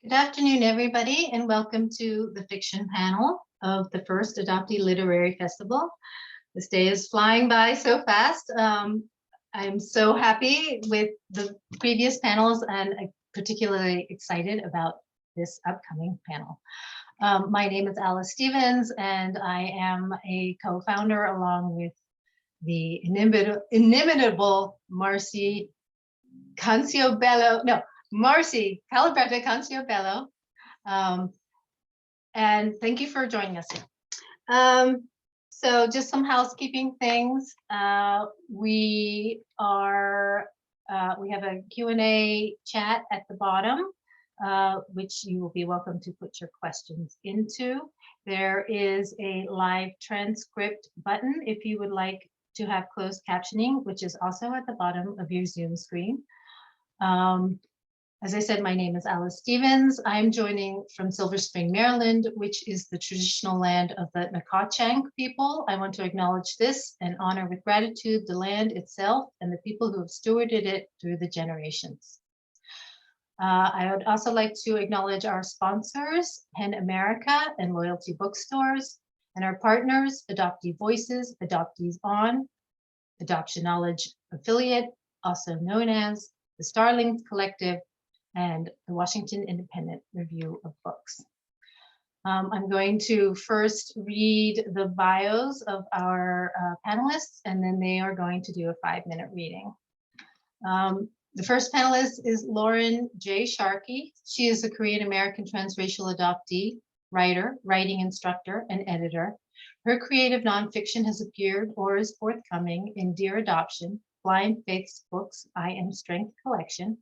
Good afternoon, everybody, and welcome to the fiction panel of the first Adoptee Literary Festival. This day is flying by so fast. I'm so happy with the previous panels and particularly excited about this upcoming panel. My name is Alice Stevens, and I am a co-founder along with the inimitable Marcy Marcy Calabretta Canciobello. And thank you for joining us here. So just some housekeeping things. We have a Q&A chat at the bottom, which you will be welcome to put your questions into. There is a live transcript button if you would like to have closed captioning, which is also at the bottom of your Zoom screen. As I said, my name is Alice Stevens. I'm joining from Silver Spring, Maryland, which is the traditional land of the Nacotchtank people. I want to acknowledge this and honor with gratitude the land itself and the people who have stewarded it through the generations. I would also like to acknowledge our sponsors, PEN America and Loyalty Bookstores, and our partners, Adoptee Voices, Adoptees On, Adoption Knowledge Affiliate, also known as the Starlings Collective, and the Washington Independent Review of Books. I'm going to first read the bios of our panelists, and then they are going to do a 5-minute reading. The first panelist is Lauren J Sharkey. She is a Korean-American transracial adoptee, writer, writing instructor, and editor. Her creative nonfiction has appeared or is forthcoming in Dear Adoption, Blind Faith's Books, I Am Strength collection,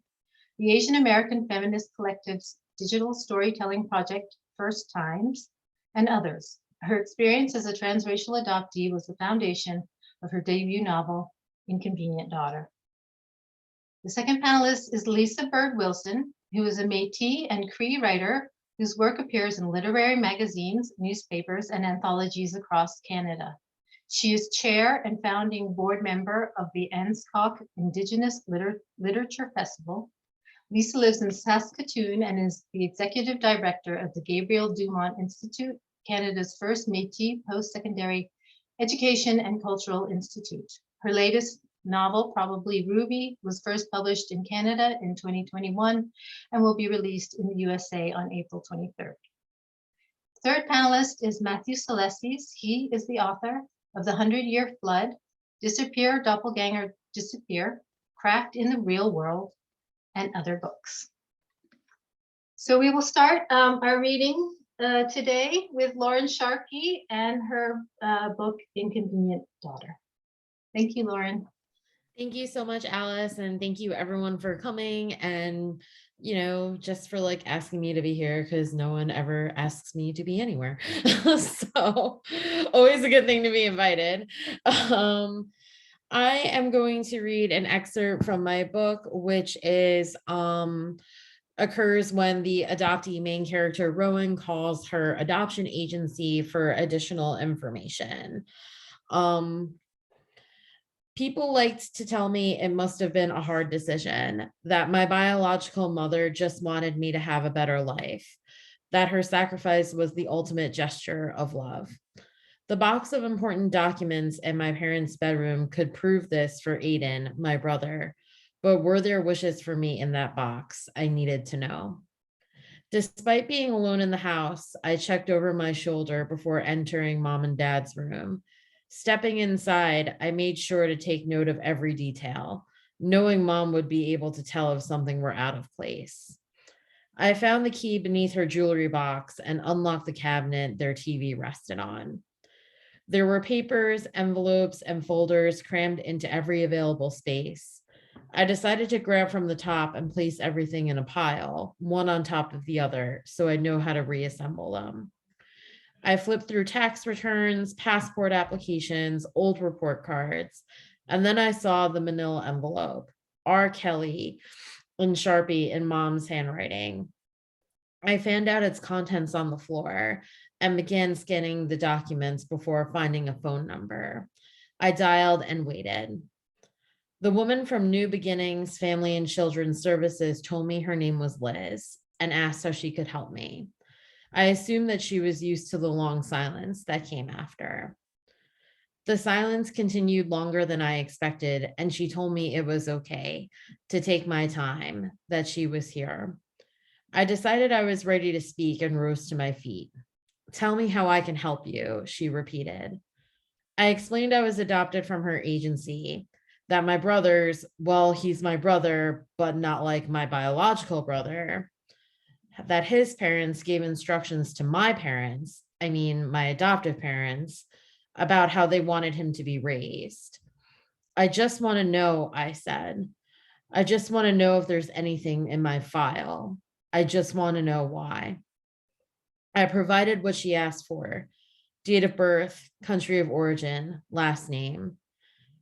the Asian American Feminist Collective's digital storytelling project, First Times, and others. Her experience as a transracial adoptee was the foundation of her debut novel, Inconvenient Daughter. The second panelist is Lisa Byrd Wilson, who is a Métis and Cree writer whose work appears in literary magazines, newspapers, and anthologies across Canada. She is chair and founding board member of the Anscombe Indigenous Literature Festival. Lisa lives in Saskatoon and is the executive director of the Gabriel Dumont Institute, Canada's first Métis post-secondary education and cultural institute. Her latest novel, Probably Ruby, was first published in Canada in 2021 and will be released in the USA on April 23rd. Third panelist is Matthew Celestis. He is the author of The 100-Year Flood, Disappear Doppelgänger Disappear, Craft in the Real World, and other books. So we will start our reading today with Lauren Sharkey and her book, Inconvenient Daughter. Thank you, Lauren. Thank you so much, Alice, and thank you everyone for coming and, just for asking me to be here, because no one ever asks me to be anywhere. So always a good thing to be invited. I am going to read an excerpt from my book, which is occurs when the adoptee main character, Rowan, calls her adoption agency for additional information. People liked to tell me it must have been a hard decision, that my biological mother just wanted me to have a better life, that her sacrifice was the ultimate gesture of love. The box of important documents in my parents' bedroom could prove this for Aiden, my brother, but were there wishes for me in that box? I needed to know. Despite being alone in the house, I checked over my shoulder before entering Mom and Dad's room. Stepping inside, I made sure to take note of every detail, knowing Mom would be able to tell if something were out of place. I found the key beneath her jewelry box and unlocked the cabinet their TV rested on. There were papers, envelopes, and folders crammed into every available space. I decided to grab from the top and place everything in a pile, one on top of the other, so I'd know how to reassemble them. I flipped through tax returns, passport applications, old report cards, and then I saw the manila envelope, R. Kelly in Sharpie in Mom's handwriting. I found out its contents on the floor and began scanning the documents before finding a phone number. I dialed and waited. The woman from New Beginnings Family and Children's Services told me her name was Liz. and asked how she could help me. I assumed that she was used to the long silence that came after. The silence continued longer than I expected, and she told me it was okay to take my time, that she was here. I decided I was ready to speak and rose to my feet. "Tell me how I can help you," she repeated. I explained I was adopted from her agency, that my brother's, well, he's my brother, but not like my biological brother, that his parents gave instructions to my parents, I mean, my adoptive parents, about how they wanted him to be raised. "I just want to know," I said. "I just want to know if there's anything in my file. I just want to know why." I provided what she asked for: date of birth, country of origin, last name.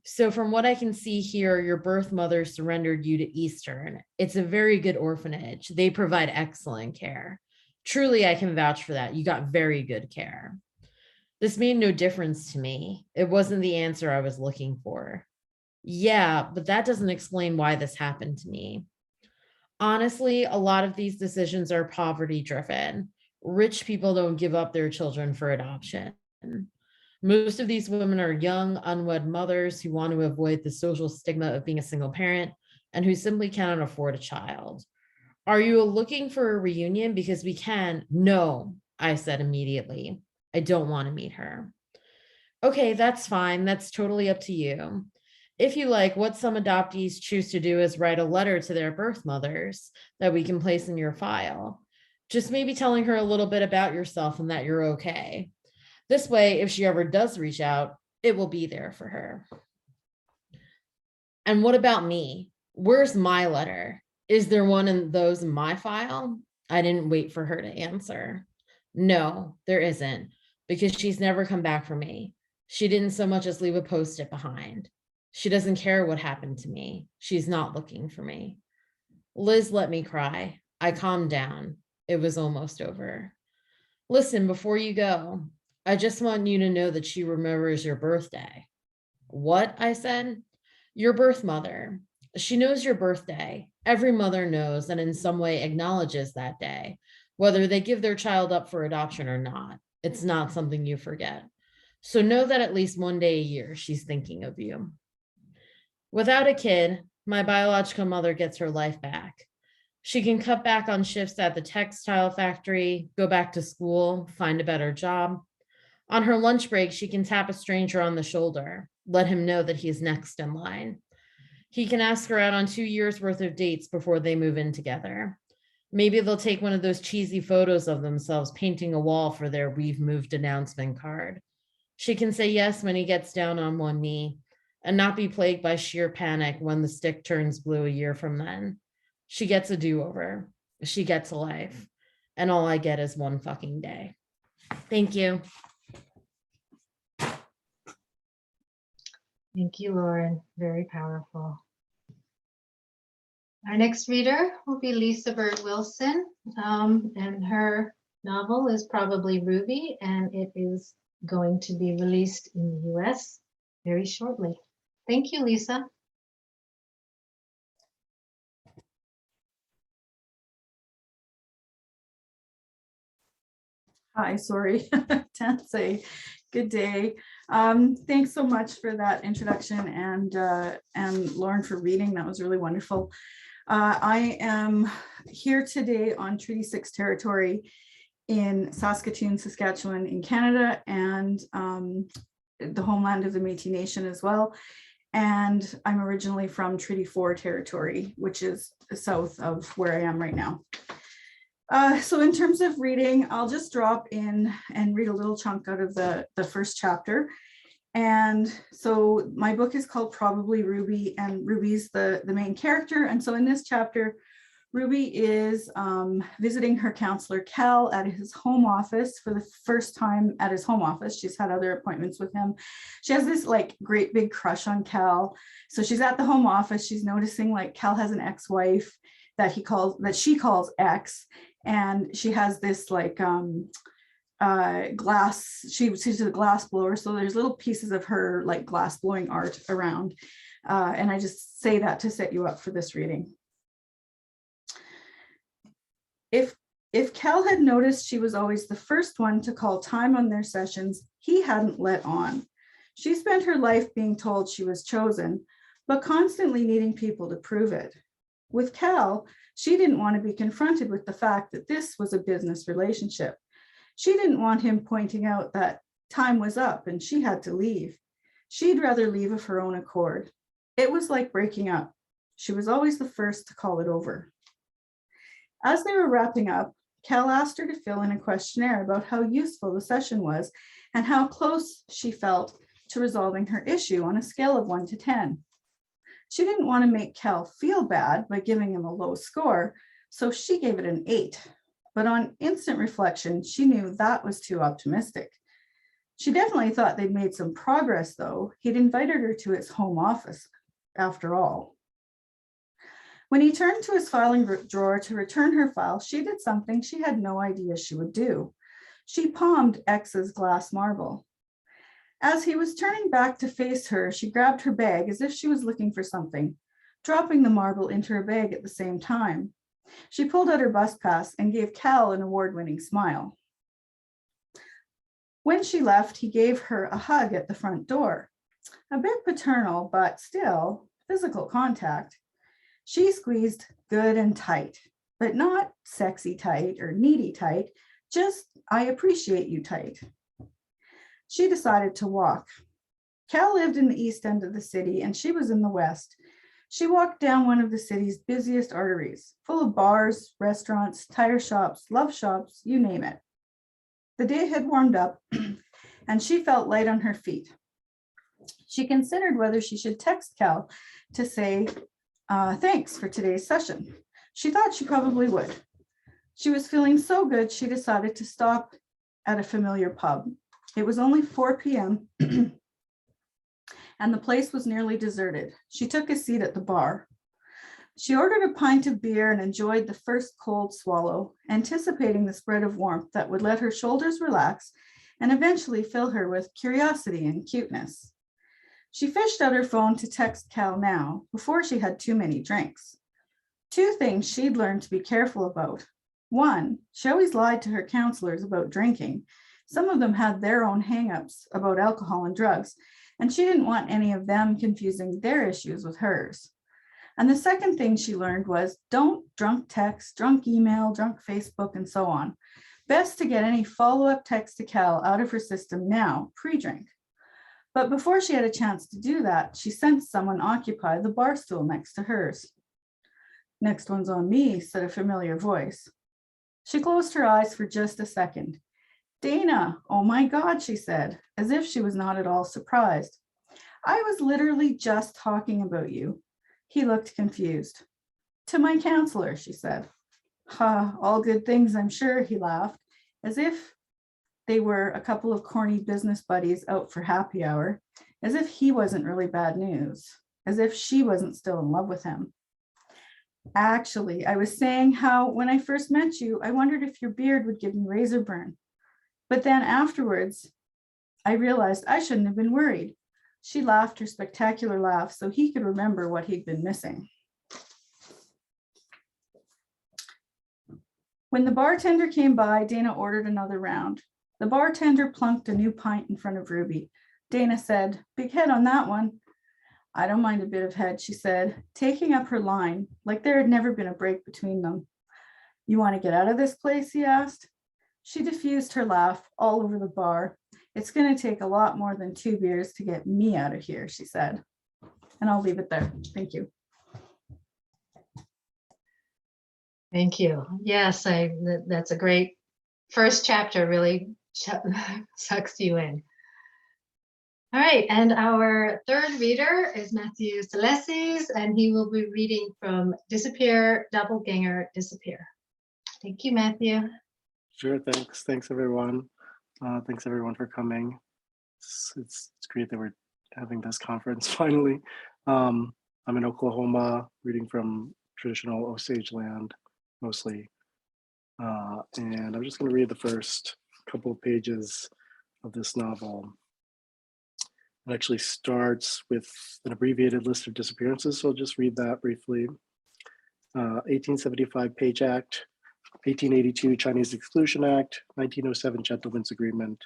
"So from what I can see here, your birth mother surrendered you to Eastern. It's a very good orphanage. They provide excellent care. Truly, I can vouch for that. You got very good care." This made no difference to me. It wasn't the answer I was looking for. "Yeah, but that doesn't explain why this happened to me." Honestly, a lot of these decisions are poverty driven. Rich people don't give up their children for adoption. Most of these women are young, unwed mothers who want to avoid the social stigma of being a single parent and who simply cannot afford a child. "Are you looking for a reunion? Because we can." "No," I said immediately. "I don't want to meet her." "Okay, that's fine. That's totally up to you. If you like, what some adoptees choose to do is write a letter to their birth mothers that we can place in your file. Just maybe telling her a little bit about yourself and that you're okay. This way, if she ever does reach out, it will be there for her." "And what about me? Where's my letter? Is there one in those in my file?" I didn't wait for her to answer. "No, there isn't, because she's never come back for me. She didn't so much as leave a post-it behind. She doesn't care what happened to me. She's not looking for me." Liz let me cry. I calmed down. It was almost over. "Listen, before you go, I just want you to know that she remembers your birthday." "What?" I said. "Your birth mother. She knows your birthday. Every mother knows and in some way acknowledges that day, whether they give their child up for adoption or not. It's not something you forget. So know that at least one day a year, she's thinking of you." Without a kid, my biological mother gets her life back. She can cut back on shifts at the textile factory, go back to school, find a better job. On her lunch break, she can tap a stranger on the shoulder, let him know that he's next in line. He can ask her out on 2 years worth of dates before they move in together. Maybe they'll take one of those cheesy photos of themselves painting a wall for their "we've moved" announcement card. She can say yes when he gets down on one knee and not be plagued by sheer panic when the stick turns blue a year from then. She gets a do-over. She gets a life. And all I get is one fucking day. Thank you. Thank you, Lauren. Very powerful. Our next reader will be Lisa Byrd Wilson, and her novel is probably Ruby, and it is going to be released in the US very shortly. Thank you, Lisa. Hi, sorry, can't say good day. Thanks so much for that introduction and Lauren for reading. That was really wonderful. I am here today on Treaty 6 territory in Saskatoon, Saskatchewan in Canada, and the homeland of the Métis Nation as well. And I'm originally from Treaty 4 territory, which is south of where I am right now. So in terms of reading, I'll just drop in and read a little chunk out of the first chapter. And so my book is called Probably Ruby, and Ruby's the main character. And so in this chapter, Ruby is visiting her counselor, Cal, at his home office for the first time at his home office. She's had other appointments with him. She has this like great big crush on Cal. So she's at the home office. She's noticing like Cal has an ex-wife that she calls X. And she has this like glass, she's a glass blower. So there's little pieces of her like glass blowing art around. And I just say that to set you up for this reading. If Cal had noticed she was always the first one to call time on their sessions, he hadn't let on. She spent her life being told she was chosen, but constantly needing people to prove it. With Cal, she didn't want to be confronted with the fact that this was a business relationship. She didn't want him pointing out that time was up and she had to leave. She'd rather leave of her own accord. It was like breaking up. She was always the first to call it over. As they were wrapping up, Cal asked her to fill in a questionnaire about how useful the session was and how close she felt to resolving her issue on a scale of 1 to 10. She didn't want to make Cal feel bad by giving him a low score, so she gave it an 8. But on instant reflection, she knew that was too optimistic. She definitely thought they'd made some progress, though. He'd invited her to his home office, after all. When he turned to his filing drawer to return her file, she did something she had no idea she would do. She palmed X's glass marble. As he was turning back to face her, she grabbed her bag as if she was looking for something, dropping the marble into her bag at the same time. She pulled out her bus pass and gave Cal an award-winning smile. When she left, he gave her a hug at the front door. A bit paternal, but still physical contact. She squeezed good and tight, but not sexy tight or needy tight, just I appreciate you tight. She decided to walk. Cal lived in the east end of the city and she was in the west. She walked down one of the city's busiest arteries, full of bars, restaurants, tire shops, love shops, you name it. The day had warmed up and she felt light on her feet. She considered whether she should text Cal to say, thanks for today's session. She thought she probably would. She was feeling so good, she decided to stop at a familiar pub. It was only 4 p.m. and the place was nearly deserted. She took a seat at the bar. She ordered a pint of beer and enjoyed the first cold swallow, anticipating the spread of warmth that would let her shoulders relax and eventually fill her with curiosity and cuteness. She fished out her phone to text Cal now, before she had too many drinks. 2 things she'd learned to be careful about. 1, she always lied to her counselors about drinking. Some of them had their own hangups about alcohol and drugs, and she didn't want any of them confusing their issues with hers. And the second thing she learned was don't drunk text, drunk email, drunk Facebook, and so on. Best to get any follow-up text to Cal out of her system now, pre-drink. But before she had a chance to do that, she sensed someone occupy the bar stool next to hers. Next one's on me, said a familiar voice. She closed her eyes for just a second. Dana, oh my God, she said, as if she was not at all surprised. I was literally just talking about you. He looked confused. To my counselor, she said. Ha, all good things, I'm sure, he laughed, as if they were a couple of corny business buddies out for happy hour, as if he wasn't really bad news, as if she wasn't still in love with him. Actually, I was saying how when I first met you, I wondered if your beard would give me razor burn. But then afterwards, I realized I shouldn't have been worried. She laughed her spectacular laugh so he could remember what he'd been missing. When the bartender came by, Dana ordered another round. The bartender plunked a new pint in front of Ruby. Dana said, "Big head on that one." "I don't mind a bit of head," she said, taking up her line like there had never been a break between them. "You want to get out of this place?" he asked. She diffused her laugh all over the bar. "It's going to take a lot more than 2 beers to get me out of here," she said. And I'll leave it there. Thank you. Thank you. Yes, that's a great first chapter, really sucks you in. All right, and our third reader is Matthew Celestis, and he will be reading from Disappear Doppelgänger Disappear. Thank you, Matthew. Sure, thanks. Thanks, everyone. Thanks, everyone, for coming. It's great that we're having this conference finally. I'm in Oklahoma, reading from traditional Osage land, mostly. And I'm just going to read the first couple of pages of this novel. It actually starts with an abbreviated list of disappearances, so I'll just read that briefly. 1875 Page Act, 1882 Chinese Exclusion Act, 1907 Gentlemen's Agreement,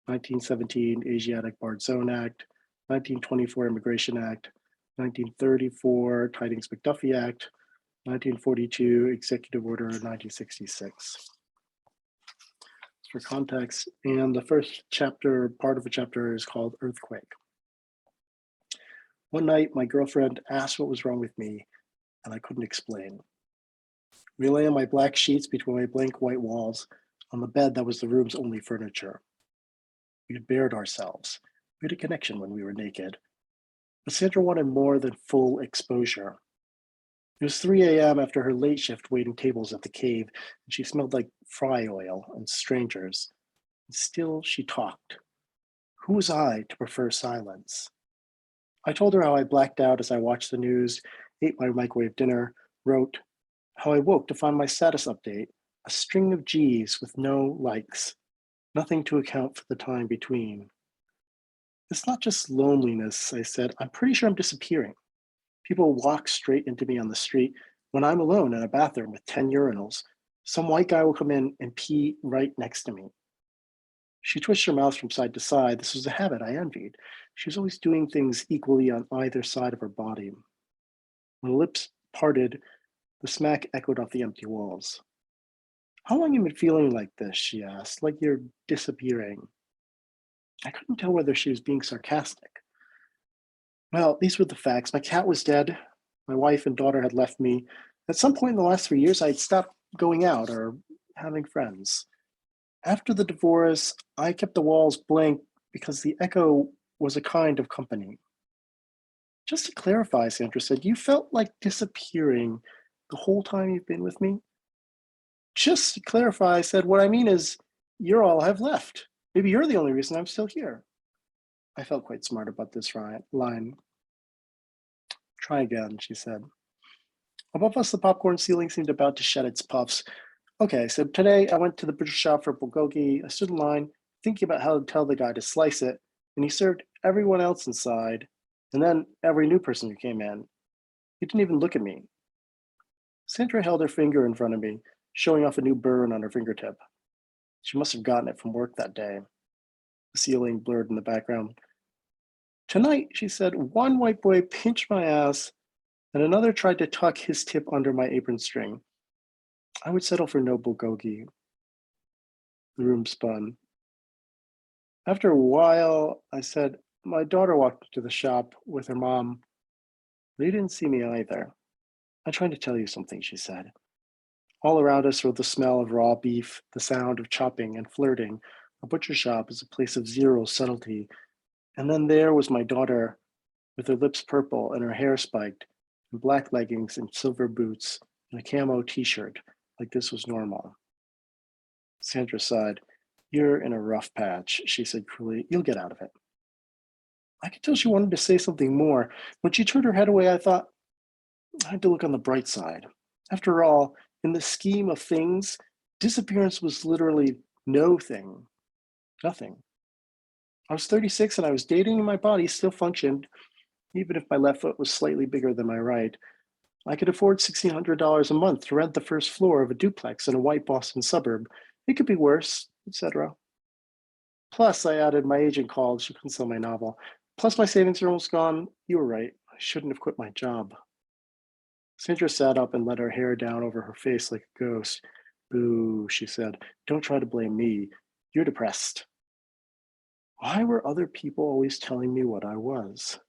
1917 Asiatic Barred Zone Act, 1924 Immigration Act, 1934 Tidings-McDuffie Act, 1942 Executive Order 1966. For context, and the first chapter, part of the chapter is called Earthquake. One night, my girlfriend asked what was wrong with me, and I couldn't explain. We lay on my black sheets between my blank white walls on the bed that was the room's only furniture. We had bared ourselves. We had a connection when we were naked. But Sandra wanted more than full exposure. It was 3 a.m. after her late shift waiting tables at the cave, and she smelled like fry oil and strangers. And still she talked. Who was I to prefer silence? I told her how I blacked out as I watched the news, ate my microwave dinner, wrote how I woke to find my status update, a string of G's with no likes, nothing to account for the time between. It's not just loneliness, I said. I'm pretty sure I'm disappearing. People walk straight into me on the street when I'm alone in a bathroom with 10 urinals. Some white guy will come in and pee right next to me. She twitched her mouth from side to side. This was a habit I envied. She was always doing things equally on either side of her body. When her lips parted, the smack echoed off the empty walls. How long have you been feeling like this? She asked, like you're disappearing. I couldn't tell whether she was being sarcastic. Well, these were the facts. My cat was dead. My wife and daughter had left me. At some point in the last 3 years, I had stopped going out or having friends. After the divorce, I kept the walls blank because the echo was a kind of company. Just to clarify, Sandra said, you felt like disappearing the whole time you've been with me? Just to clarify, I said, what I mean is you're all I've left. Maybe you're the only reason I'm still here. I felt quite smart about this line. Try again, she said. Above us, the popcorn ceiling seemed about to shed its puffs. Okay, so today I went to the butcher shop for bulgogi. I stood in line thinking about how to tell the guy to slice it, and he served everyone else inside, and then every new person who came in. He didn't even look at me. Sandra held her finger in front of me, showing off a new burn on her fingertip. She must have gotten it from work that day. The ceiling blurred in the background. Tonight, she said, one white boy pinched my ass, and another tried to tuck his tip under my apron string. I would settle for no bulgogi. The room spun. After a while, I said, my daughter walked into the shop with her mom. They didn't see me either. I'm trying to tell you something, she said. All around us were the smell of raw beef, the sound of chopping and flirting. A butcher shop is a place of zero subtlety. And then there was my daughter, with her lips purple and her hair spiked, and black leggings and silver boots, and a camo t-shirt, like this was normal. Sandra sighed. You're in a rough patch, she said cruelly. You'll get out of it. I could tell she wanted to say something more. When she turned her head away, I thought, I had to look on the bright side. After all, in the scheme of things, disappearance was literally no thing, nothing. I was 36 and I was dating and my body still functioned, even if my left foot was slightly bigger than my right. I could afford $1,600 a month to rent the first floor of a duplex in a white Boston suburb. It could be worse, etc. Plus, I added, my agent called, she couldn't sell my novel. Plus, my savings are almost gone. You were right, I shouldn't have quit my job. Sandra sat up and let her hair down over her face like a ghost. Boo, she said, don't try to blame me. You're depressed. Why were other people always telling me what I was?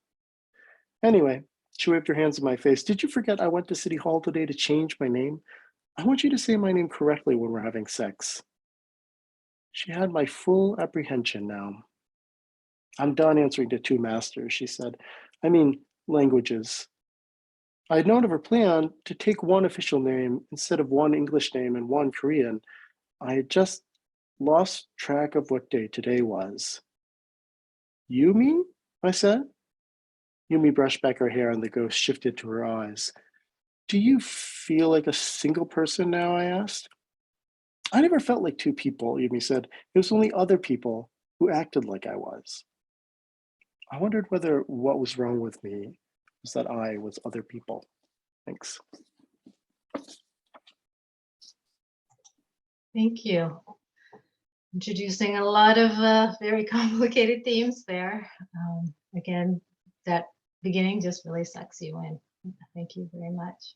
Anyway, she waved her hands in my face. Did you forget I went to City Hall today to change my name? I want you to say my name correctly when we're having sex. She had my full apprehension now. I'm done answering to two masters, she said. I mean, languages. I had known of her plan to take one official name instead of one English name and one Korean. I had just lost track of what day today was. Yumi? I said. Yumi brushed back her hair and the ghost shifted to her eyes. Do you feel like a single person now? I asked. I never felt like two people, Yumi said. It was only other people who acted like I was. I wondered whether what was wrong with me was that I was other people. Thanks. Thank you. Introducing a lot of very complicated themes there. Again, that beginning just really sucks you in. Thank you very much.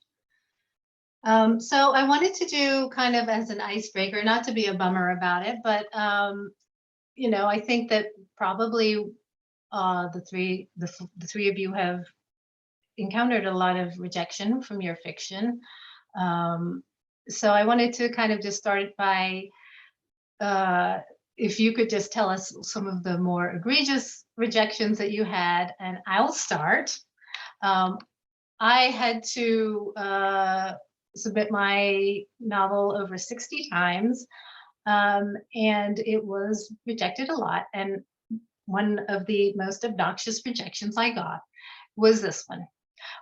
So I wanted to do kind of as an icebreaker, not to be a bummer about it, but you know, I think that probably the three of you have encountered a lot of rejection from your fiction. So I wanted to kind of just start by if you could just tell us some of the more egregious rejections that you had, and I'll start. I had to submit my novel over 60 times, and it was rejected a lot. And one of the most obnoxious rejections I got was this one.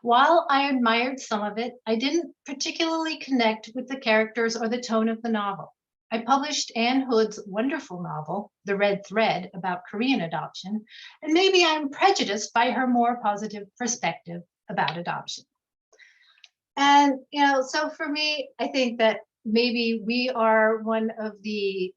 While I admired some of it, I didn't particularly connect with the characters or the tone of the novel. I published Anne Hood's wonderful novel, The Red Thread, about Korean adoption, and maybe I'm prejudiced by her more positive perspective about adoption. And, you know, so for me, I think that maybe we are one of the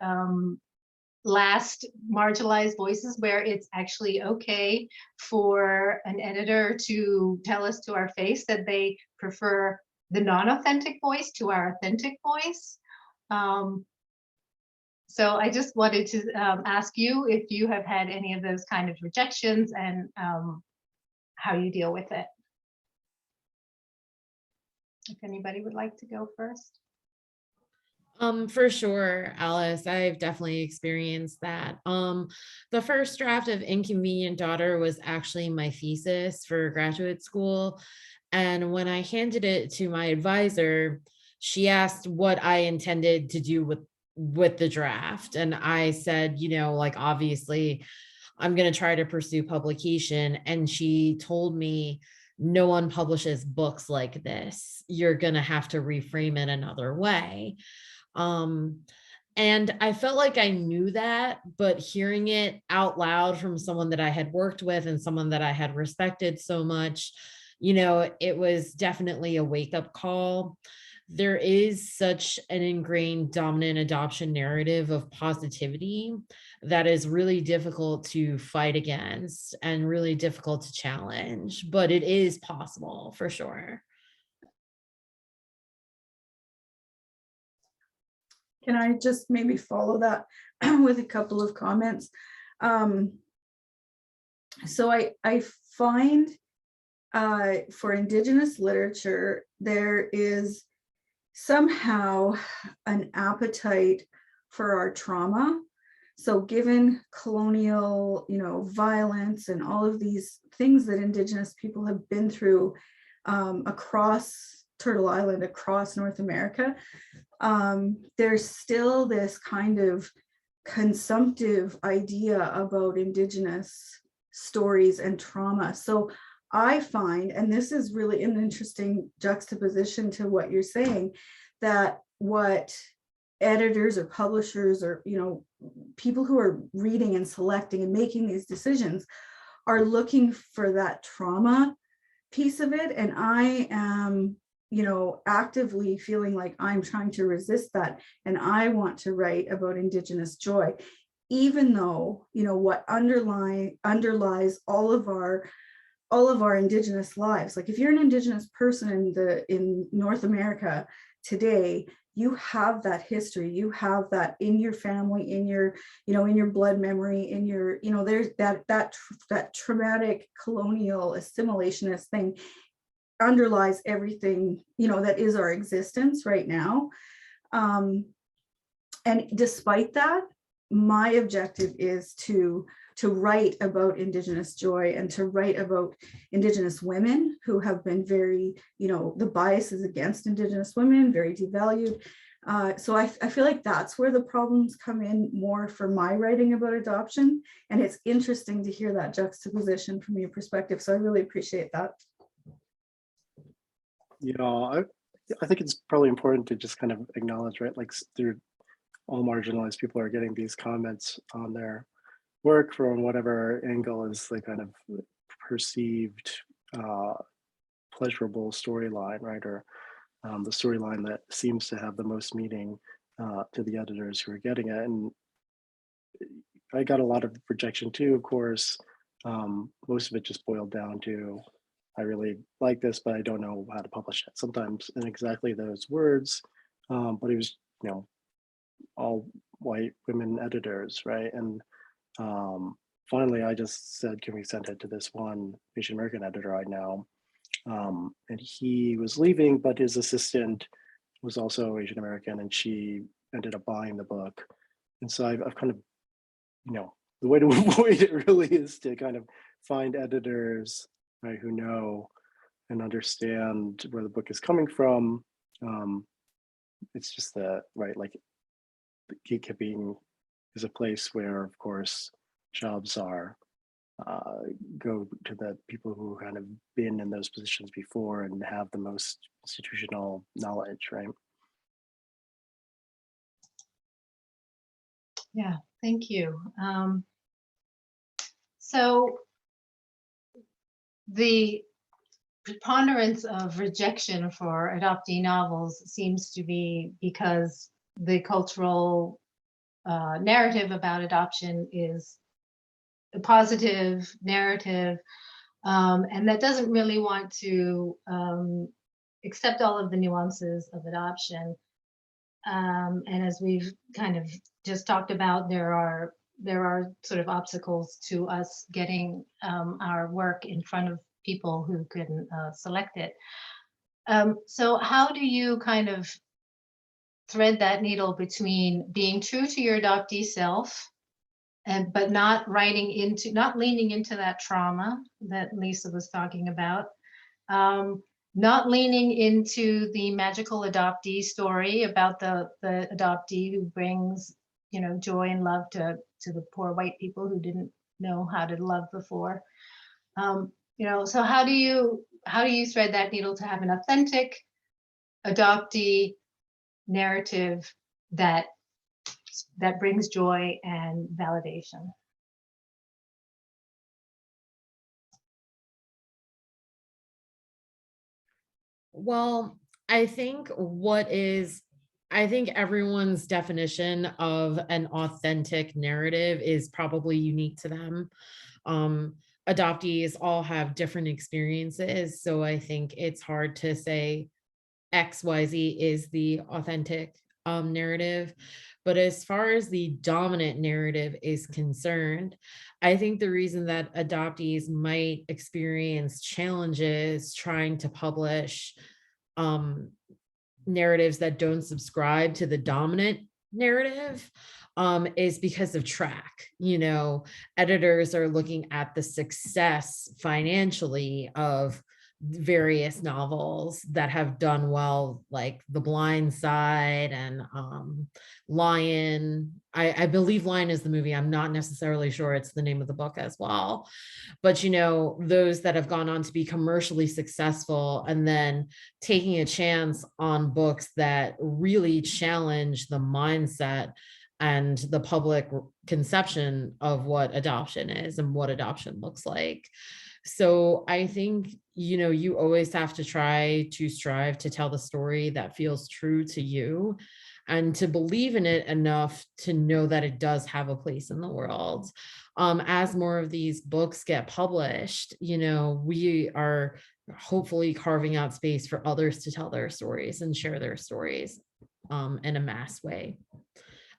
last marginalized voices where it's actually okay for an editor to tell us to our face that they prefer the non-authentic voice to our authentic voice. So I just wanted to ask you if you have had any of those kind of rejections and how you deal with it. If anybody would like to go first. For sure, Alice, I've definitely experienced that. The first draft of Inconvenient Daughter was actually my thesis for graduate school. And when I handed it to my advisor, she asked what I intended to do with the draft. And I said, you know, like, obviously, I'm going to try to pursue publication. And she told me, no one publishes books like this. You're going to have to reframe it another way. And I felt like I knew that, but hearing it out loud from someone that I had worked with and someone that I had respected so much, you know, it was definitely a wake-up call. There is such an ingrained dominant adoption narrative of positivity that is really difficult to fight against and really difficult to challenge, but it is possible for sure. Can I just maybe follow that with a couple of comments? So I find for Indigenous literature, there is somehow an appetite for our trauma. So given colonial, you know, violence and all of these things that Indigenous people have been through across Turtle Island, across North America, there's still this kind of consumptive idea about Indigenous stories and trauma. So I find, and this is really an interesting juxtaposition to what you're saying, that what editors or publishers or, you know, people who are reading and selecting and making these decisions are looking for that trauma piece of it. And I am, you know, actively feeling like I'm trying to resist that. And I want to write about Indigenous joy, even though, you know, what underlies all of our Indigenous lives. Like if you're an Indigenous person in North America today, you have that history, you have that in your family, in your, you know, in your blood memory, in your, you know, there's that traumatic colonial assimilationist thing underlies everything, you know, that is our existence right now. And despite that, my objective is to write about Indigenous joy and to write about Indigenous women who have been very, you know, the biases against Indigenous women, very devalued. So I feel like that's where the problems come in more for my writing about adoption. And it's interesting to hear that juxtaposition from your perspective. So I really appreciate that. You know, I think it's probably important to just kind of acknowledge, right? Like all marginalized people are getting these comments on their work from whatever angle is the kind of perceived pleasurable storyline, right? Or the storyline that seems to have the most meaning to the editors who were getting it. And I got a lot of rejection too, of course. Most of it just boiled down to, I really like this, but I don't know how to publish it. Sometimes in exactly those words, but it was, all white women editors, right? And finally, I just said, can we send it to this one Asian American editor I know? And he was leaving, but his assistant was also Asian American, and she ended up buying the book. And so I've kind of, the way to avoid it really is to kind of find editors, right, who know and understand where the book is coming from. It's just that, right, like gatekeeping is a place where, of course, jobs are go to the people who kind of been in those positions before and have the most institutional knowledge, right? Yeah, thank you. So the preponderance of rejection for adoptee novels seems to be because the cultural narrative about adoption is a positive narrative, and that doesn't really want to accept all of the nuances of adoption. And as we've kind of just talked about, there are sort of obstacles to us getting our work in front of people who couldn't select it. So how do you kind of thread that needle between being true to your adoptee self but not leaning into that trauma that Lisa was talking about, not leaning into the magical adoptee story about the adoptee who brings, joy and love to the poor white people who didn't know how to love before. So how do you thread that needle to have an authentic adoptee narrative that brings joy and validation? Well, I think everyone's definition of an authentic narrative is probably unique to them. Adoptees all have different experiences, so I think it's hard to say XYZ is the authentic narrative. But as far as the dominant narrative is concerned, I think the reason that adoptees might experience challenges trying to publish narratives that don't subscribe to the dominant narrative is because of track. Editors are looking at the success financially of various novels that have done well, like The Blind Side and Lion. I believe Lion is the movie. I'm not necessarily sure it's the name of the book as well. But those that have gone on to be commercially successful and then taking a chance on books that really challenge the mindset and the public conception of what adoption is and what adoption looks like. So I think, you always have to strive to tell the story that feels true to you and to believe in it enough to know that it does have a place in the world. As more of these books get published, we are hopefully carving out space for others to tell their stories and share their stories in a mass way.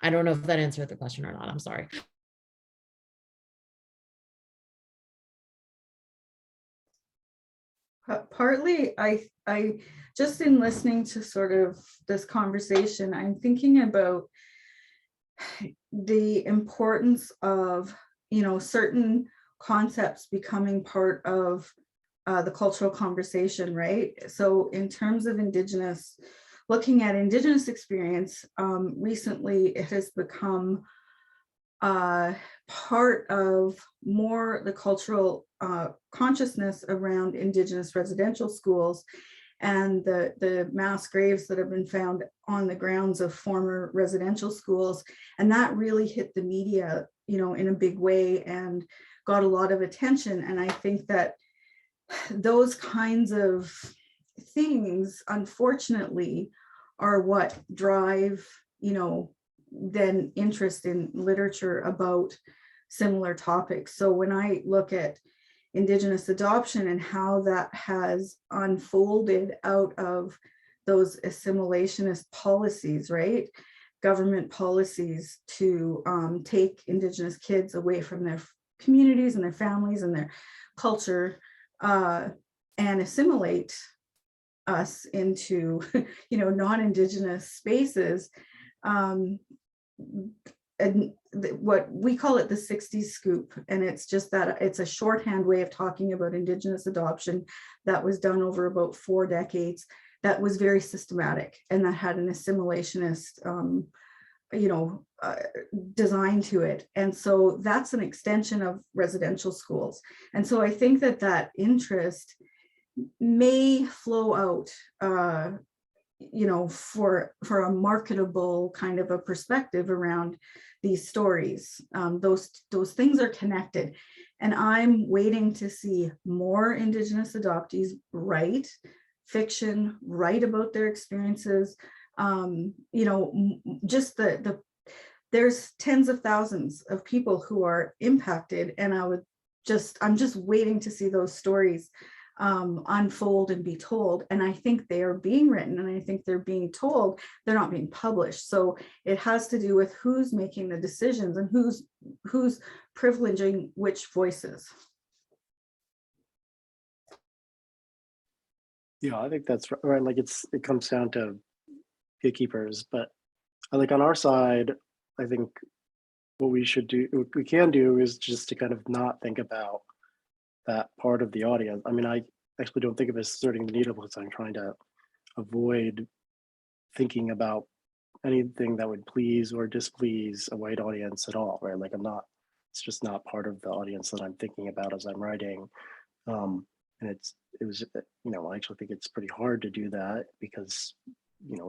I don't know if that answered the question or not. I'm sorry. Partly, I just in listening to sort of this conversation, I'm thinking about the importance of, certain concepts becoming part of the cultural conversation, right? So in terms of looking at Indigenous experience, recently it has become part of more the cultural consciousness around Indigenous residential schools and the mass graves that have been found on the grounds of former residential schools. And that really hit the media, in a big way and got a lot of attention. And I think that those kinds of things, unfortunately, are what drive then interest in literature about similar topics. So when I look at Indigenous adoption and how that has unfolded out of those assimilationist policies, right? Government policies to take Indigenous kids away from their communities and their families and their culture and assimilate us into, non-Indigenous spaces. And what we call it the 60s scoop, and it's just that it's a shorthand way of talking about Indigenous adoption that was done over about 4 decades, that was very systematic and that had an assimilationist design to it. And so that's an extension of residential schools. And so I think that interest may flow out for a marketable kind of a perspective around these stories. Those things are connected. And I'm waiting to see more Indigenous adoptees write fiction, write about their experiences. Just there's tens of thousands of people who are impacted, and I'm just waiting to see those stories unfold and be told. And I think they are being written, and I think they're being told. They're not being published. So it has to do with who's making the decisions and who's privileging which voices. Yeah, I think that's right. Like it comes down to gatekeepers, but like on our side, I think what we can do is just to kind of not think about that part of the audience. I mean, I actually don't think of it as asserting the needle because I'm trying to avoid thinking about anything that would please or displease a white audience at all, right? Like it's just not part of the audience that I'm thinking about as I'm writing. And I actually think it's pretty hard to do that because,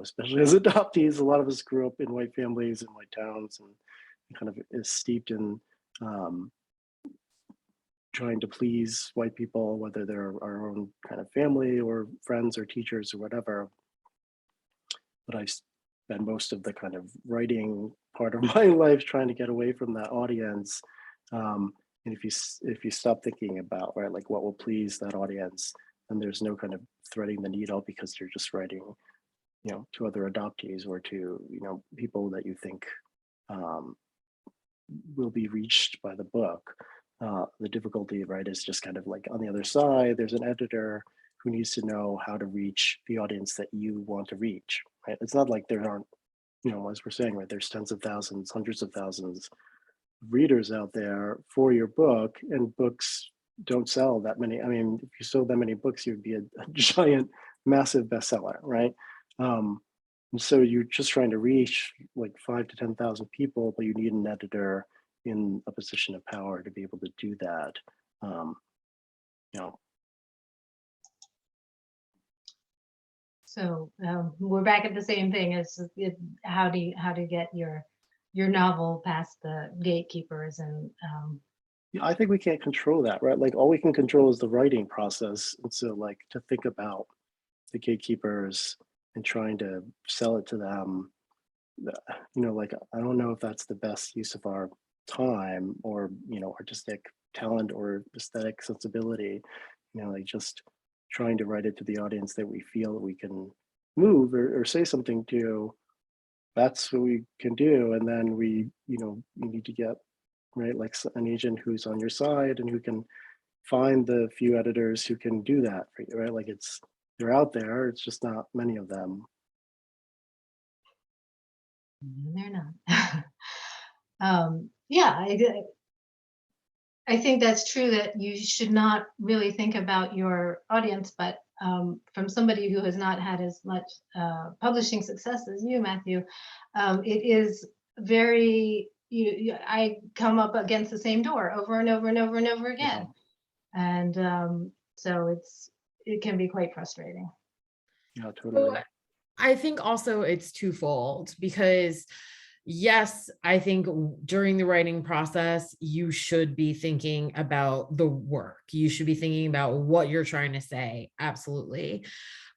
especially as adoptees, a lot of us grew up in white families and white towns and kind of is steeped in trying to please white people, whether they're our own kind of family or friends or teachers or whatever. But I spend most of the kind of writing part of my life trying to get away from that audience. And if you stop thinking about, right, like what will please that audience, then there's no kind of threading the needle because you're just writing, to other adoptees or to, people that you think will be reached by the book. The difficulty, right, is just kind of like on the other side, there's an editor who needs to know how to reach the audience that you want to reach, right? It's not like there aren't, as we're saying, right, there's tens of thousands, hundreds of thousands of readers out there for your book, and books don't sell that many. I mean, if you sold that many books, you'd be a giant, massive bestseller, right? And so you're just trying to reach like 5,000 to 10,000 people, but you need an editor in a position of power to be able to do that. So we're back at the same thing as how do you get your novel past the gatekeepers and I think we can't control that, right? Like all we can control is the writing process. And so like to think about the gatekeepers and trying to sell it to them, like I don't know if that's the best use of our time or, artistic talent or aesthetic sensibility, like just trying to write it to the audience that we feel that we can move or say something to. That's what we can do. And then we need to get, right, like an agent who's on your side and who can find the few editors who can do that for you, right? Like they're out there, it's just not many of them. They're not. Yeah, I think that's true that you should not really think about your audience, but from somebody who has not had as much publishing success as you, Matthew, it is very, I come up against the same door over and over and over and over again. Yeah. And so it can be quite frustrating. Yeah, totally. So I think also it's twofold because yes, I think during the writing process, you should be thinking about the work. You should be thinking about what you're trying to say. Absolutely.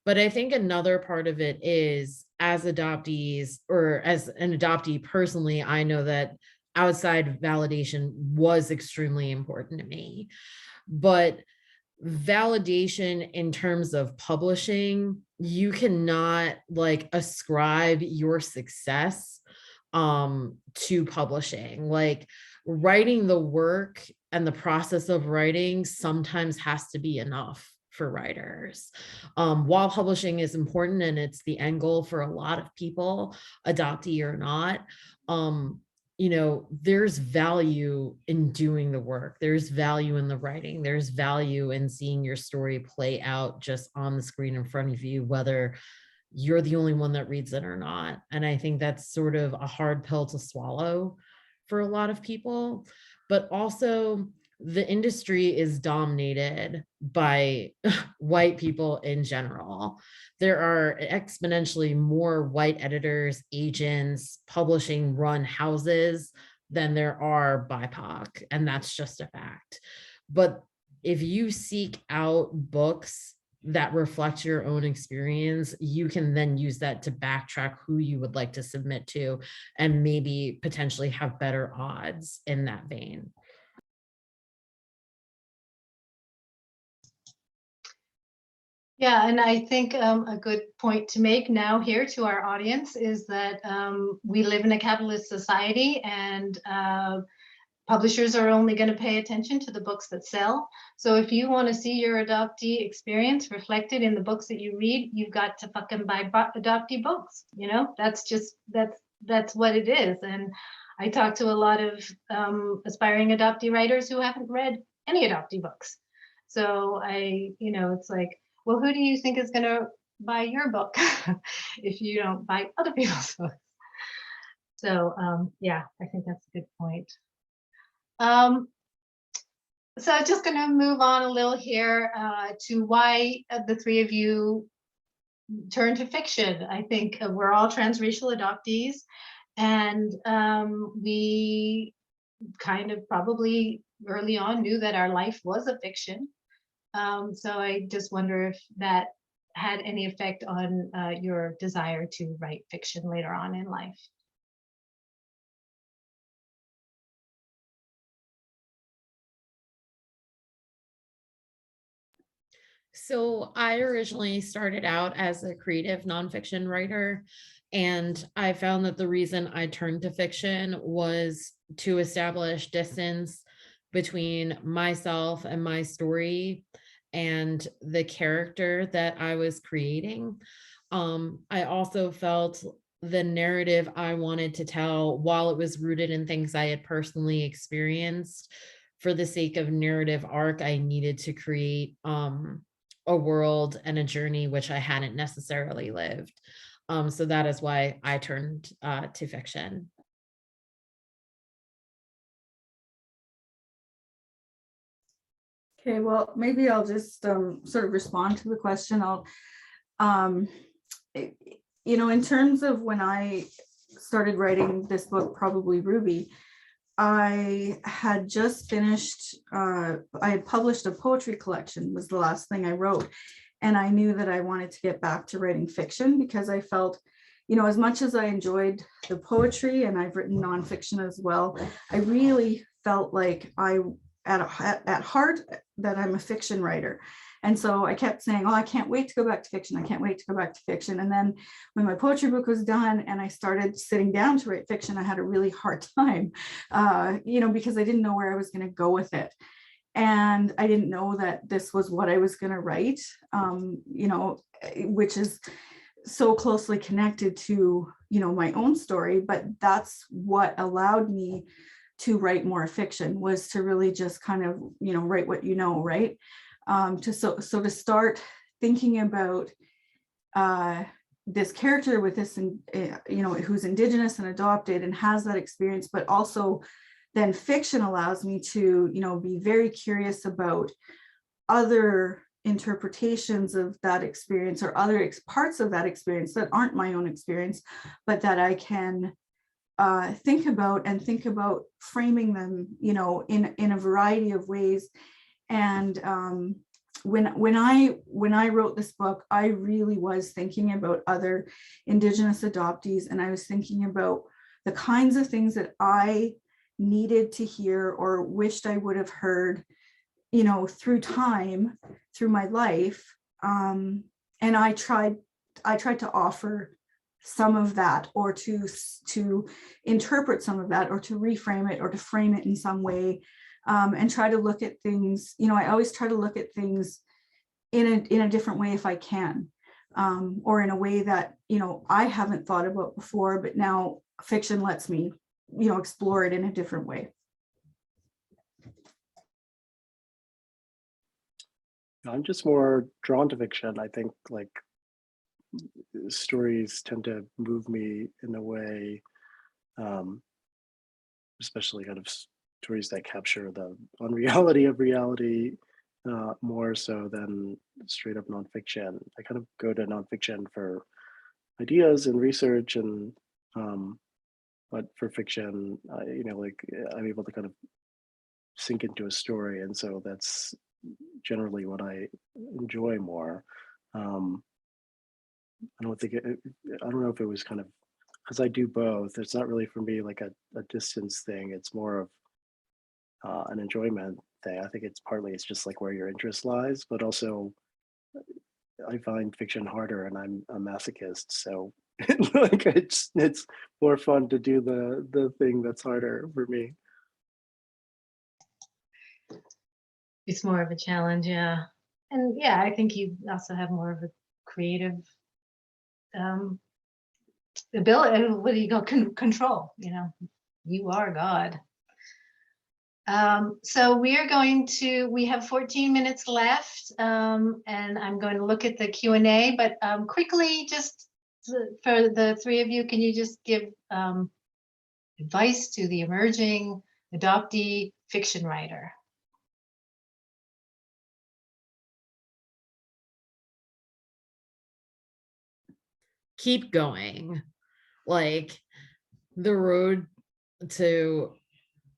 But I think another part of it is as adoptees, or as an adoptee personally, I know that outside validation was extremely important to me. But validation in terms of publishing, you cannot like ascribe your success to publishing. Like writing the work and the process of writing sometimes has to be enough for writers. While publishing is important and it's the end goal for a lot of people, adoptee or not, you know, there's value in doing the work. There's value in the writing. There's value in seeing your story play out just on the screen in front of you, whether you're the only one that reads it or not. And I think that's sort of a hard pill to swallow for a lot of people. But also, the industry is dominated by white people in general. There are exponentially more white editors, agents, publishing run houses than there are BIPOC, and that's just a fact. But if you seek out books that reflect your own experience, you can then use that to backtrack who you would like to submit to and maybe potentially have better odds in that vein. Yeah, and I think a good point to make now here to our audience is that we live in a capitalist society, and publishers are only going to pay attention to the books that sell. So if you want to see your adoptee experience reflected in the books that you read, you've got to fucking buy adoptee books. You know, that's what it is. And I talk to a lot of aspiring adoptee writers who haven't read any adoptee books. So it's like, well, who do you think is going to buy your book if you don't buy other people's books? So yeah, I think that's a good point. So I'm just going to move on a little here to why the three of you turned to fiction. I think we're all transracial adoptees, and we kind of probably early on knew that our life was a fiction. So I just wonder if that had any effect on your desire to write fiction later on in life. So I originally started out as a creative nonfiction writer, and I found that the reason I turned to fiction was to establish distance between myself and my story and the character that I was creating. I also felt the narrative I wanted to tell, while it was rooted in things I had personally experienced, for the sake of narrative arc, I needed to create a world and a journey which I hadn't necessarily lived. So that is why I turned to fiction. Okay, well, maybe I'll just sort of respond to the question. In terms of when I started writing this book, Probably Ruby, I had just finished, I had published a poetry collection, was the last thing I wrote. And I knew that I wanted to get back to writing fiction because I felt, as much as I enjoyed the poetry, and I've written nonfiction as well, I really felt like at heart that I'm a fiction writer. And so I kept saying, oh, I can't wait to go back to fiction. I can't wait to go back to fiction. And then when my poetry book was done and I started sitting down to write fiction, I had a really hard time, because I didn't know where I was going to go with it. And I didn't know that this was what I was going to write, which is so closely connected to, my own story. But that's what allowed me to write more fiction, was to really just kind of, write what right? To start thinking about this character with this, who's Indigenous and adopted and has that experience, but also then fiction allows me to, be very curious about other interpretations of that experience, or other parts of that experience that aren't my own experience, but that I can think about framing them, in a variety of ways. And when I wrote this book, I really was thinking about other Indigenous adoptees, and I was thinking about the kinds of things that I needed to hear or wished I would have heard, you know, through time, through my life. And I tried to offer some of that, or to interpret some of that, or to reframe it, or to frame it in some way, and try to look at things. You know, I always try to look at things in a different way if I can, or in a way that, you know, I haven't thought about before, but now fiction lets me, you know, explore it in a different way. I'm just more drawn to fiction. I think like stories tend to move me in a way, especially kind of stories that capture the unreality of reality, more so than straight up nonfiction. I kind of go to nonfiction for ideas and research, and but for fiction, you know, like I'm able to kind of sink into a story, and so that's generally what I enjoy more. I don't think I don't know if it was kind of because I do both. It's not really for me like a distance thing. It's more of an enjoyment thing. I think it's partly it's just like where your interest lies, but also I find fiction harder, and I'm a masochist, so like it's more fun to do the thing that's harder for me. It's more of a challenge, yeah. And yeah, I think you also have more of a creative ability. What do you go control? You know, you are God. So we have 14 minutes left, and I'm going to look at the Q&A, but quickly, just for the three of you, can you just give advice to the emerging adoptee fiction writer? Keep going. Like, the road to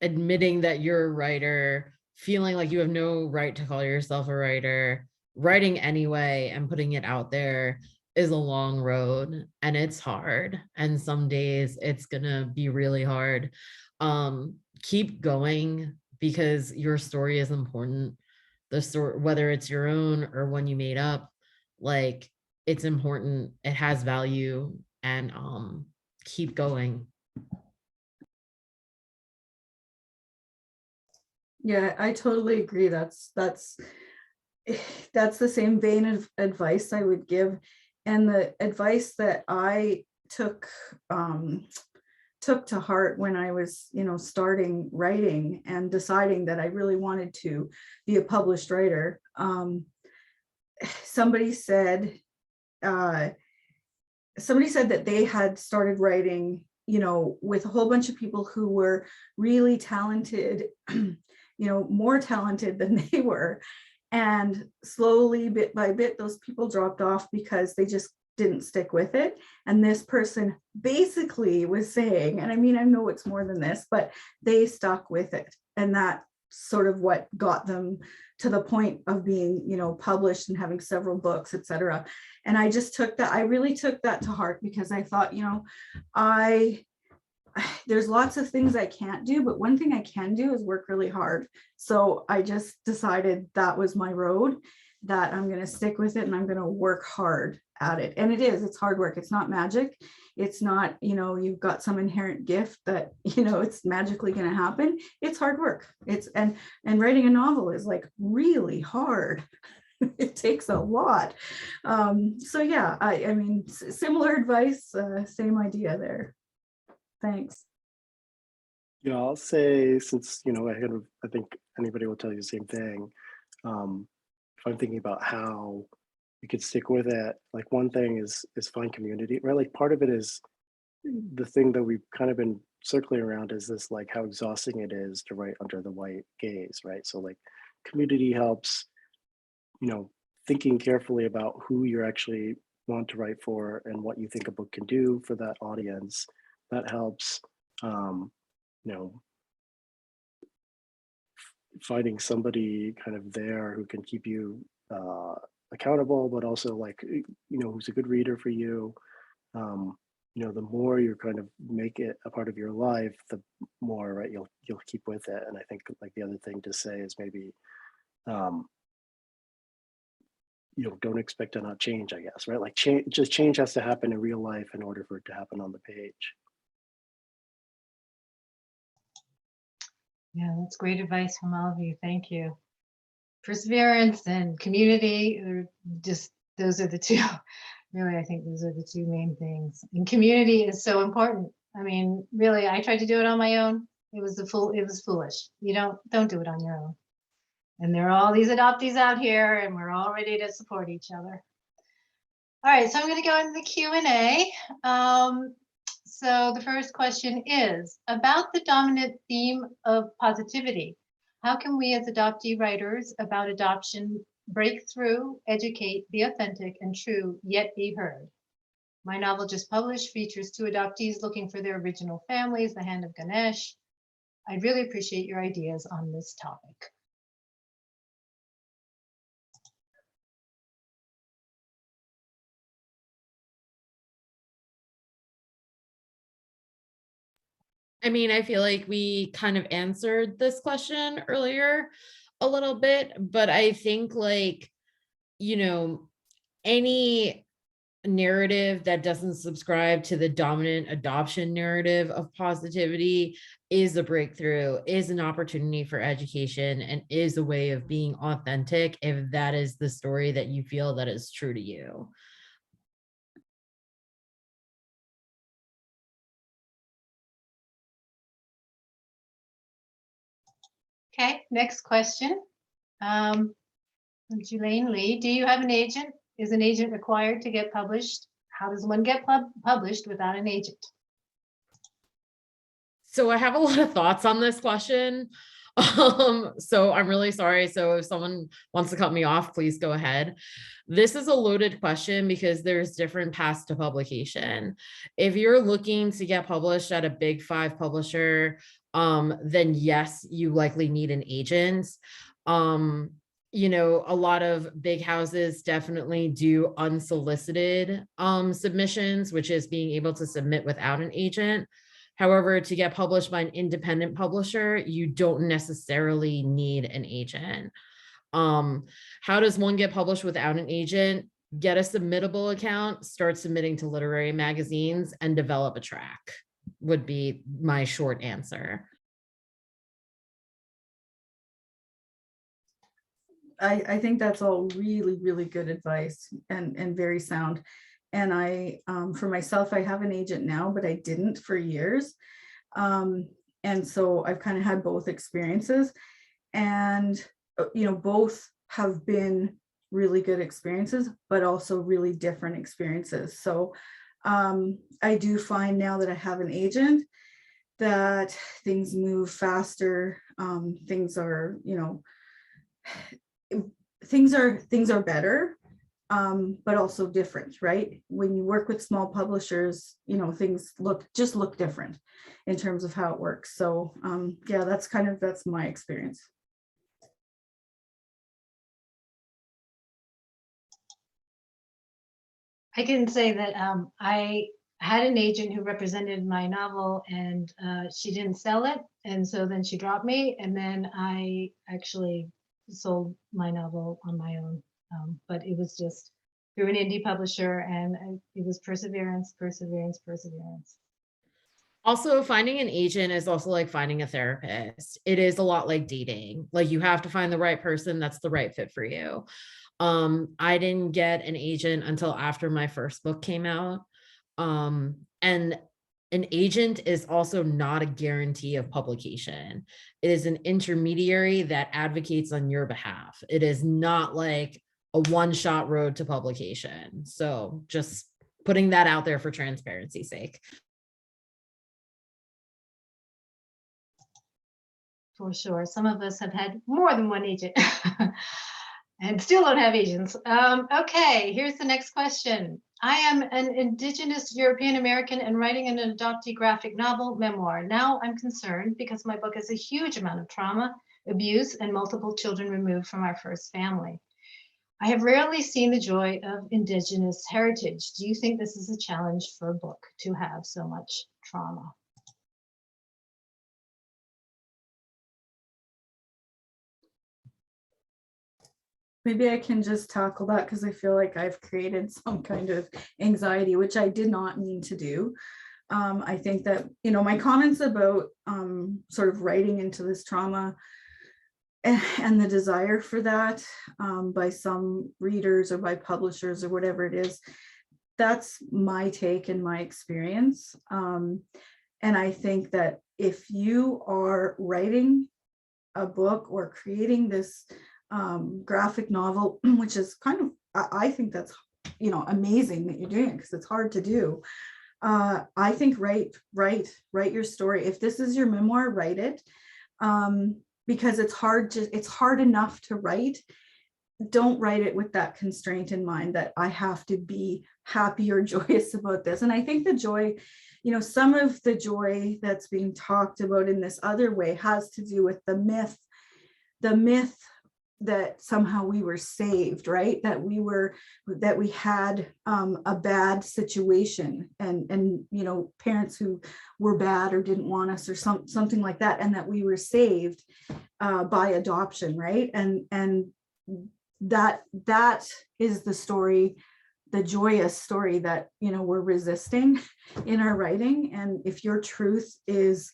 admitting that you're a writer, feeling like you have no right to call yourself a writer, writing anyway and putting it out there is a long road, and it's hard. And some days it's gonna be really hard. Keep going, because your story is important. The story, whether it's your own or one you made up, like, it's important, it has value, and keep going. Yeah, I totally agree. That's the same vein of advice I would give. And the advice that I took to heart when I was, you know, starting writing and deciding that I really wanted to be a published writer. Somebody said that they had started writing, you know, with a whole bunch of people who were really talented, you know, more talented than they were. And slowly, bit by bit, those people dropped off because they just didn't stick with it. And this person basically was saying, and I mean, I know it's more than this, but they stuck with it. And that sort of what got them to the point of being, you know, published and having several books, etc. And I just I really took that to heart, because I thought, you know, there's lots of things I can't do, but one thing I can do is work really hard. So I just decided that was my road, that I'm going to stick with it, and I'm going to work hard at it. And it's hard work. It's not magic. It's not, you know, you've got some inherent gift that, you know, it's magically going to happen. It's hard work. And writing a novel is like really hard. It takes a lot. So yeah, I mean, similar advice, same idea there. Thanks. Yeah, I'll say, since, you know, I think anybody will tell you the same thing. If I'm thinking about how you could stick with it, like one thing is find community, right? Like part of it is the thing that we've kind of been circling around is this, like how exhausting it is to write under the white gaze, right? So like community helps, you know, thinking carefully about who you actually want to write for and what you think a book can do for that audience. That helps. You know, finding somebody kind of there who can keep you accountable, but also like, who's a good reader for you. The more you kind of make it a part of your life, the more, right, you'll keep with it. And I think like the other thing to say is maybe, don't expect to not change, I guess, right? Like change has to happen in real life in order for it to happen on the page. Yeah, that's great advice from all of you. Thank you. Perseverance and community are just, those are the two. Really, I think those are the two main things. And community is so important. I mean, really, I tried to do it on my own. It was foolish. You don't do it on your own. And there are all these adoptees out here, and we're all ready to support each other. All right, so I'm going to go into the Q&A. So the first question is about the dominant theme of positivity. How can we as adoptee writers about adoption break through, educate, be authentic and true, yet be heard? My novel just published features 2 adoptees looking for their original families, The Hand of Ganesh. I'd really appreciate your ideas on this topic. I mean, I feel like we kind of answered this question earlier a little bit, but I think like, any narrative that doesn't subscribe to the dominant adoption narrative of positivity is a breakthrough, is an opportunity for education, and is a way of being authentic if that is the story that you feel that is true to you. Okay, next question. Jelaine Lee, do you have an agent? Is an agent required to get published? How does one get published without an agent? So I have a lot of thoughts on this question. So I'm really sorry. So if someone wants to cut me off, please go ahead. This is a loaded question because there's different paths to publication. If you're looking to get published at a big 5 publisher, then yes, you likely need an agent. A lot of big houses definitely do unsolicited submissions, which is being able to submit without an agent. However, to get published by an independent publisher, you don't necessarily need an agent. How does one get published without an agent? Get a submittable account, start submitting to literary magazines, and develop a track would be my short answer. I think that's all really, really good advice and very sound. And I, for myself, I have an agent now, but I didn't for years. And so I've kind of had both experiences, and, both have been really good experiences, but also really different experiences. So I do find now that I have an agent that things move faster. Things are, things are better, but also different, right? When you work with small publishers, things look different in terms of how it works. So yeah, that's my experience. I can say that I had an agent who represented my novel, and she didn't sell it, and so then she dropped me, and then I actually sold my novel on my own. But it was just through an indie publisher, and it was perseverance. Also, finding an agent is also like finding a therapist. It is a lot like dating. Like you have to find the right person that's the right fit for you. I didn't get an agent until after my first book came out. And an agent is also not a guarantee of publication. It is an intermediary that advocates on your behalf. It is not like a one-shot road to publication. So just putting that out there for transparency's sake. For sure. Some of us have had more than one agent and still don't have agents. Okay, here's the next question. I am an Indigenous European American and writing an adoptee graphic novel, Memoir. Now I'm concerned because my book has a huge amount of trauma, abuse, and multiple children removed from our first family. I have rarely seen the joy of Indigenous heritage. Do you think this is a challenge for a book to have so much trauma? Maybe I can just tackle that because I feel like I've created some kind of anxiety, which I did not mean to do. I think that, my comments about sort of writing into this trauma and the desire for that by some readers or by publishers or whatever it is, that's my take and my experience. And I think that if you are writing a book or creating this graphic novel, which is kind of, I think that's, amazing that you're doing it because it's hard to do. I think write your story. If this is your memoir, write it. Because it's hard enough to write. Don't write it with that constraint in mind that I have to be happy or joyous about this. And I think the joy, some of the joy that's being talked about in this other way has to do with the myth that somehow we were saved, right? That we had a bad situation and parents who were bad or didn't want us or something like that, and that we were saved by adoption, right? And that is the story, the joyous story that we're resisting in our writing. And if your truth is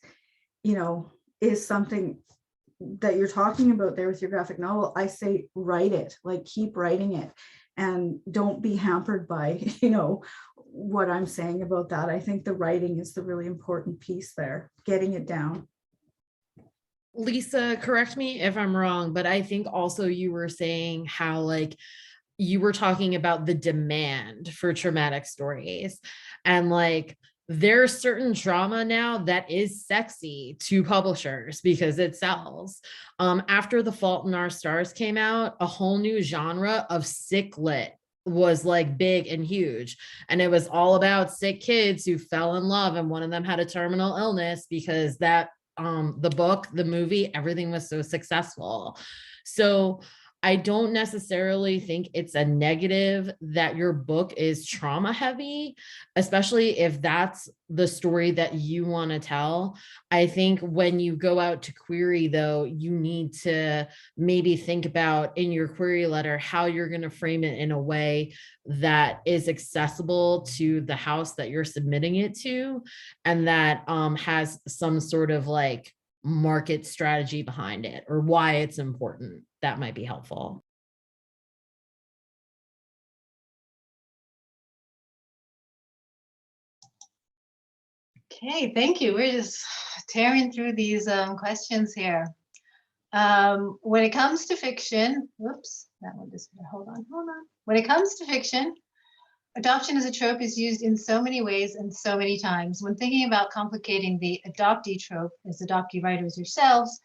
something that you're talking about there with your graphic novel, I say write it, like keep writing it, and don't be hampered by what I'm saying about that. I think the writing is the really important piece there, getting it down. Lisa, correct me if I'm wrong, but I think also you were saying how like you were talking about the demand for traumatic stories, and like there's certain drama now that is sexy to publishers because it sells. After The Fault in Our Stars came out, a whole new genre of sick lit was like big and huge. And it was all about sick kids who fell in love and one of them had a terminal illness because that the book, the movie, everything was so successful. So I don't necessarily think it's a negative that your book is trauma heavy, especially if that's the story that you want to tell. I think when you go out to query, though, you need to maybe think about in your query letter how you're going to frame it in a way that is accessible to the house that you're submitting it to, and that has some sort of like market strategy behind it or why it's important. That might be helpful. Okay, thank you. We're just tearing through these questions here. When it comes to fiction, whoops, that one just, hold on. When it comes to fiction, adoption as a trope is used in so many ways and so many times. When thinking about complicating the adoptee trope as adoptee writers yourselves,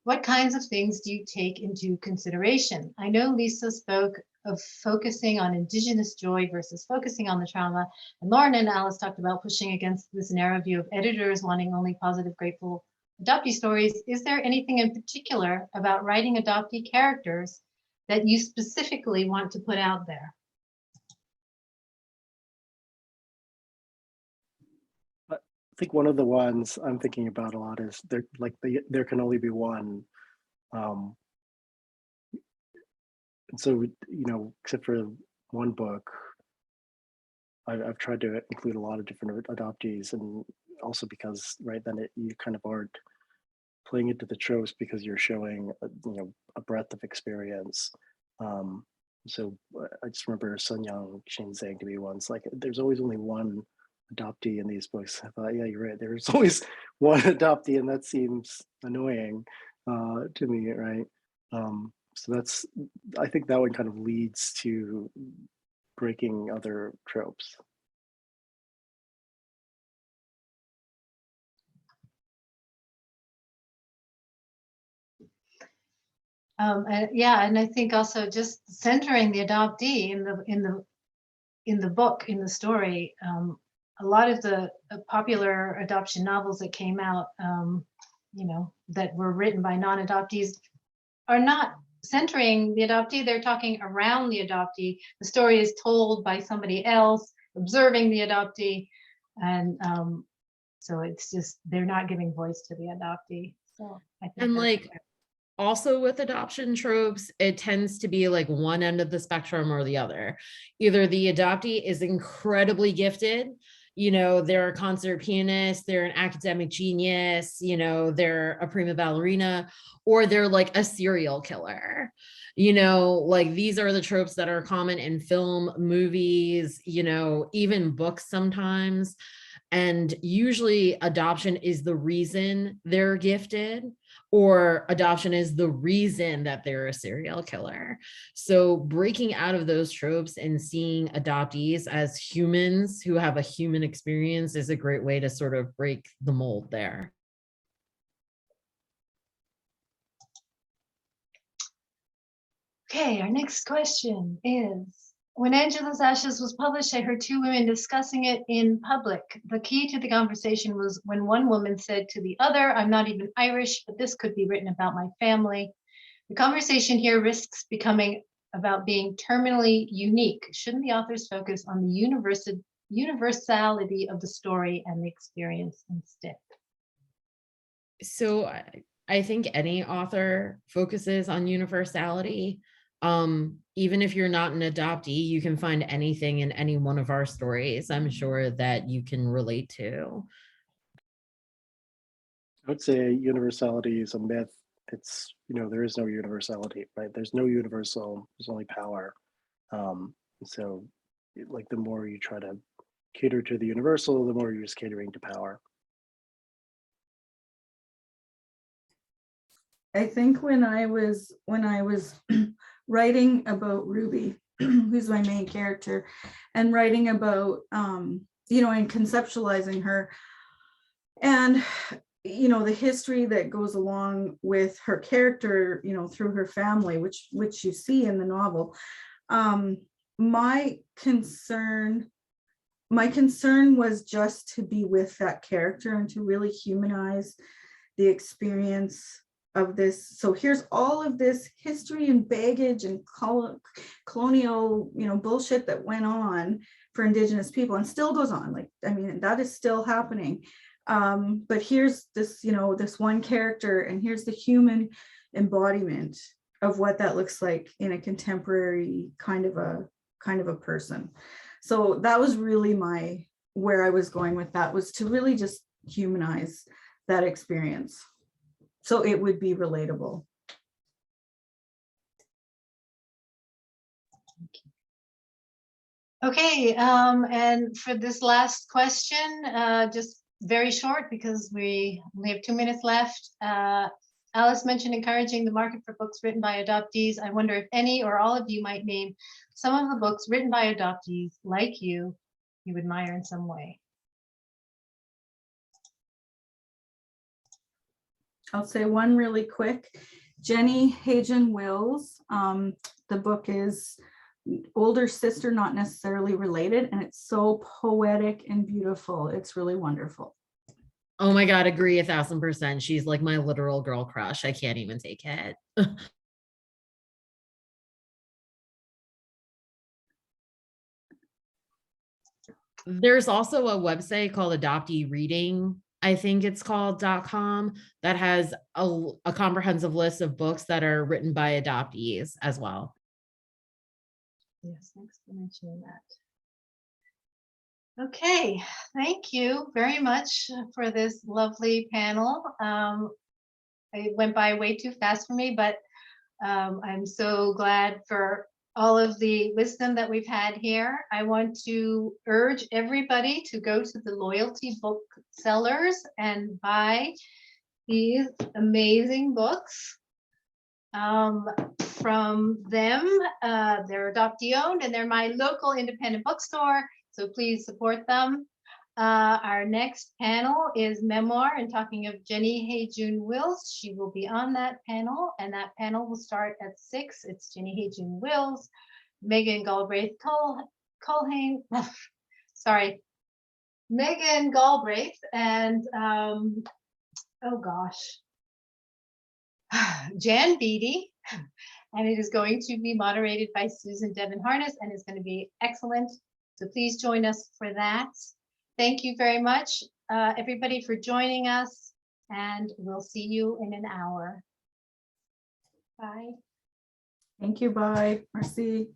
what kinds of things do you take into consideration? I know Lisa spoke of focusing on Indigenous joy versus focusing on the trauma, and Lauren and Alice talked about pushing against this narrow view of editors wanting only positive, grateful adoptee stories. Is there anything in particular about writing adoptee characters that you specifically want to put out there? I think one of the ones I'm thinking about a lot is there can only be one. And so, except for one book, I've tried to include a lot of different adoptees, and also because, right, then you kind of aren't playing into the tropes because you're showing, a breadth of experience. So I just remember Sun Young Shin saying to me once, like, there's always only one adoptee in these books. I thought, yeah, you're right. There's always one adoptee, and that seems annoying to me, right? So I think that one kind of leads to breaking other tropes. And I think also just centering the adoptee in the book, in the story. A lot of the popular adoption novels that came out, that were written by non-adoptees are not centering the adoptee, they're talking around the adoptee. The story is told by somebody else observing the adoptee. And so it's just, they're not giving voice to the adoptee. So I think And that's like, also with adoption tropes, it tends to be like one end of the spectrum or the other. Either the adoptee is incredibly gifted, you know, they're a concert pianist, they're an academic genius, you know, they're a prima ballerina, or they're like a serial killer. You know, like these are the tropes that are common in film, movies, you know, even books sometimes. And usually adoption is the reason they're gifted, or adoption is the reason that they're a serial killer. So breaking out of those tropes and seeing adoptees as humans who have a human experience is a great way to sort of break the mold there. Okay, our next question is, when Angela's Ashes was published, I heard two women discussing it in public. The key to the conversation was when one woman said to the other, I'm not even Irish, but this could be written about my family. The conversation here risks becoming about being terminally unique. Shouldn't the authors focus on the universality of the story and the experience instead? So I think any author focuses on universality. Even if you're not an adoptee, you can find anything in any one of our stories, I'm sure, that you can relate to. I would say universality is a myth. It's, you know, there is no universality, right? There's no universal, there's only power. So like the more you try to cater to the universal, the more you're just catering to power. I think when I was writing about Ruby, who's my main character, and writing about, you know, and conceptualizing her, and, you know, the history that goes along with her character, you know, through her family, which you see in the novel, my concern was just to be with that character and to really humanize the experience of this. So here's all of this history and baggage and colonial, you know, bullshit that went on for Indigenous people and still goes on. Like, I mean, that is still happening. But here's this, you know, this one character, and here's the human embodiment of what that looks like in a contemporary kind of a person. So that was really where I was going with that, was to really just humanize that experience, so it would be relatable. Okay, and for this last question, just very short because we only have 2 minutes left. Alice mentioned encouraging the market for books written by adoptees. I wonder if any or all of you might name some of the books written by adoptees like you admire in some way. I'll say one really quick. Jenny Hagen Wills. The book is Older Sister, Not Necessarily Related, and it's so poetic and beautiful. It's really wonderful. Oh my God, agree 1000%. She's like my literal girl crush. I can't even take it. There's also a website called Adoptee Reading, I think it's called .com, that has a comprehensive list of books that are written by adoptees as well. Yes, thanks for mentioning that. Okay, thank you very much for this lovely panel. It went by way too fast for me, but I'm so glad for all of the wisdom that we've had here. I want to urge everybody to go to the loyalty booksellers and buy these amazing books from them. They're adoptee owned and they're my local independent bookstore, so please support them. Our next panel is Memoir, and talking of Jenny Hae-June Wills. She will be on that panel, and that panel will start at 6. It's Jenny Hae-June Wills, Megan Galbraith Culhane, sorry, Megan Galbraith, and oh gosh, Jan Beatty, And it is going to be moderated by Susan Devon Harness and is going to be excellent. So please join us for that. Thank you very much, everybody, for joining us, and we'll see you in an hour. Bye. Thank you. Bye. Merci.